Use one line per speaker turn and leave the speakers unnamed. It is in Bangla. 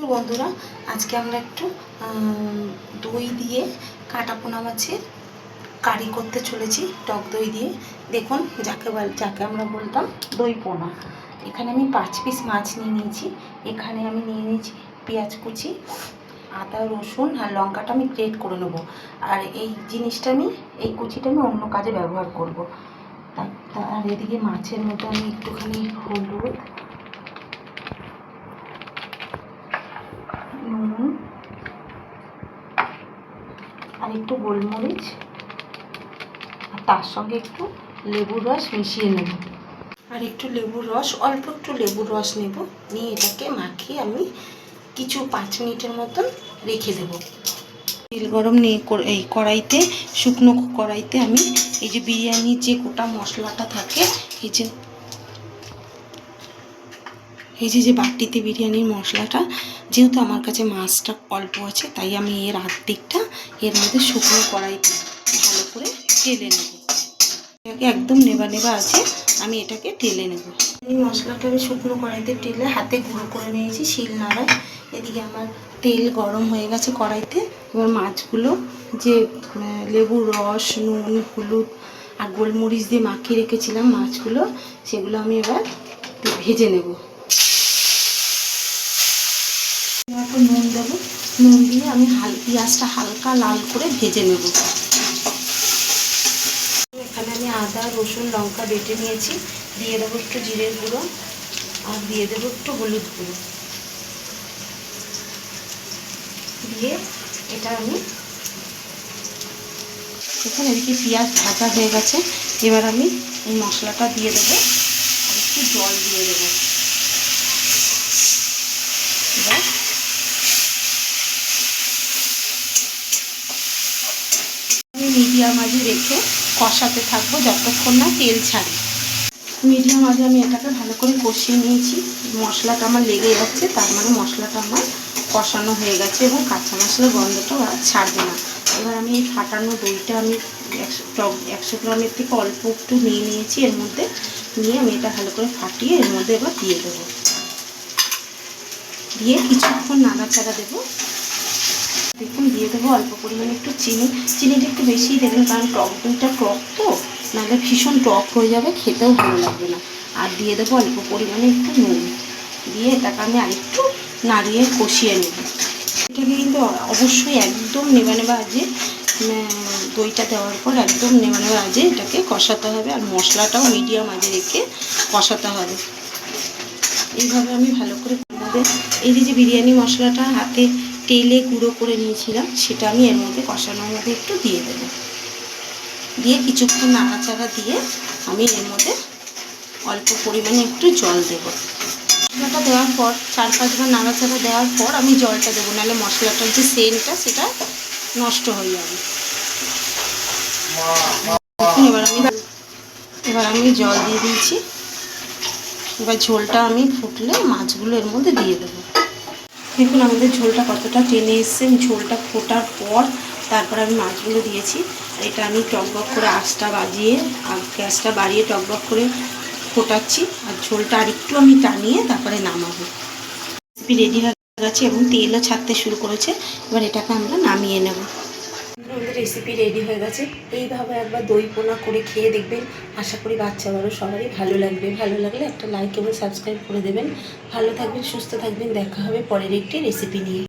বন্ধুরা, আজকে আমরা একটু দই দিয়ে কাটা পোনা মাছের কারি করতে চলেছি, টক দই দিয়ে। দেখুন, যাকে আমরা বলতাম দই পোনা। এখানে আমি 5 পিস মাছ নিয়ে নিয়েছি। এখানে আমি নিয়ে নিয়েছি পেঁয়াজ কুচি, আদা রসুন আর লঙ্কাটা আমি গ্রেট করে নেবো। আর এই জিনিসটা এই কুচিটা আমি অন্য কাজে ব্যবহার করব। আর এদিকে মাছের মধ্যে আমি একটুখানি হলুদ, নুন আর একটু গোলমরিচ আর তার সঙ্গে একটু লেবুর রস মিশিয়ে নেব। আর একটু লেবুর রস, অল্প একটু লেবুর রস নেব, নিয়ে এটাকে মাখিয়ে আমি কিছু 5 মিনিটের মতন রেখে দেব। তেল গরম নিয়ে এই কড়াইতে, শুকনো কড়াইতে আমি এই যে বিরিয়ানির যে গোটা মশলাটা থাকে, এই যে বাটিতে বিরিয়ানির মশলাটা, যেহেতু আমার কাছে মাছটা অল্প আছে তাই আমি এর আর্ধেকটা এর মধ্যে শুকনো কড়াইতে ভালো করে টেলে নেব। এটাকে একদম নেবা নেবা আছে, আমি এটাকে টেলে নেব। এই মশলাটা আমি শুকনো কড়াইতে টেলে হাতে গুঁড়ো করে নিয়েছি শিল নোড়ায়। এদিকে আমার তেল গরম হয়ে গেছে কড়াইতে। এবার মাছগুলো যে লেবুর রস, নুন, হলুদ আর গোলমরিচ দিয়ে মাখিয়ে রেখেছিলাম মাছগুলো, সেগুলো আমি এবার ভেজে নেব। একটু নুন দেবো, নুন দিয়ে আমি পেঁয়াজটা হালকা লাল করে ভেজে নেব। এখানে আমি আদা রসুন লঙ্কা বেটে নিয়েছি, দিয়ে দেবো একটু জিরের গুঁড়ো আর দিয়ে দেবো একটু হলুদ গুঁড়ো, দিয়ে এটা আমি এখানে এদিকে পেঁয়াজ ভাজা হয়ে গেছে। এবার আমি এই মশলাটা দিয়ে দেবো আর একটু জল দিয়ে দেবো। এবার আমি মিডিয়াম আঁচে রেখে কষাতে থাকবো যতক্ষণ না তেল ছাড়ে। মিডিয়াম আঁচে আমি এটাকে ভালো করে কষিয়ে নিয়েছি। মশলাটা আমার লেগে যাচ্ছে, তার মানে মশলাটা আমার কষানো হয়ে গেছে এবং কাঁচা মশলার গন্ধটাও আর ছাড়বে না। এবার আমি এই ফাটানো দইটা আমি 100 গ্রামের থেকে অল্প একটু নিয়ে নিয়েছি, এর মধ্যে নিয়ে আমি এটা ভালো করে ফাটিয়ে এর মধ্যে এবার দিয়ে দেবো। দিয়ে কিছুক্ষণ নাড়াচাড়া দেবো। দেখুন, দিয়ে দেবো অল্প পরিমাণে একটু চিনিটা একটু বেশিই দেবেন, কারণ টক দইটা টক তো, নাহলে ভীষণ টক হয়ে যাবে, খেতেও ভালো লাগবে না। আর দিয়ে দেবো অল্প পরিমাণে একটু নুন, দিয়ে এটাকে আমি আরেকটু নাড়িয়ে কষিয়ে নেব। এটাকে কিন্তু অবশ্যই একদম নেবা নেবা আজে, দইটা দেওয়ার পর একদম নেবা নেবা আজে এটাকে কষাতে হবে, আর মশলাটাও মিডিয়াম আজে রেখে কষাতে হবে। এইভাবে আমি ভালো করে এই যে বিরিয়ানি মশলাটা হাতে তেলে গুঁড়ো করে নিয়েছিলাম, সেটা আমি এর মধ্যে কষানোর মধ্যে একটু দিয়ে দেবো। দিয়ে কিছুক্ষণ নাড়াচাড়া দিয়ে আমি এর মধ্যে অল্প পরিমাণে একটু জল দেবো। মশলাটা দেওয়ার পর 4-5 বার নাড়াচাড়া দেওয়ার পর আমি জলটা দেবো, নাহলে মশলাটার যে সেন্টটা সেটা নষ্ট হয়ে যাবে। এবার আমি জল দিয়ে দিয়েছি। এবার ঝোলটা আমি ফুটলে মাছগুলো এর মধ্যে দিয়ে দেবো। দেখুন আমাদের ঝোলটা কতটা টেনে এসছে। ঝোলটা ফোটার পর তারপর আমি মাছগুলো দিয়েছি। এটা আমি টকবক করে আঁচটা বাজিয়ে আর গ্যাসটা বাড়িয়ে টকবক করে ফোটাচ্ছি, আর ঝোলটা আরেকটু আমি টানিয়ে তারপরে নামাবো। রেসিপি রেডি হয়ে গেছে এবং তেলও ছাড়তে শুরু করেছে। এবার এটাকে আমরা নামিয়ে নেব। আমাদের রেসিপি রেডি হয়ে গেছে। এইভাবে একবার দই পোনা করে খেয়ে দেখবেন, আশা করি বাচ্চা বড়ো সবারই ভালো লাগবে। ভালো লাগলে একটা লাইক এবং সাবস্ক্রাইব করে দেবেন। ভালো থাকবেন, সুস্থ থাকবেন। দেখা হবে পরের একটি রেসিপি নিয়ে।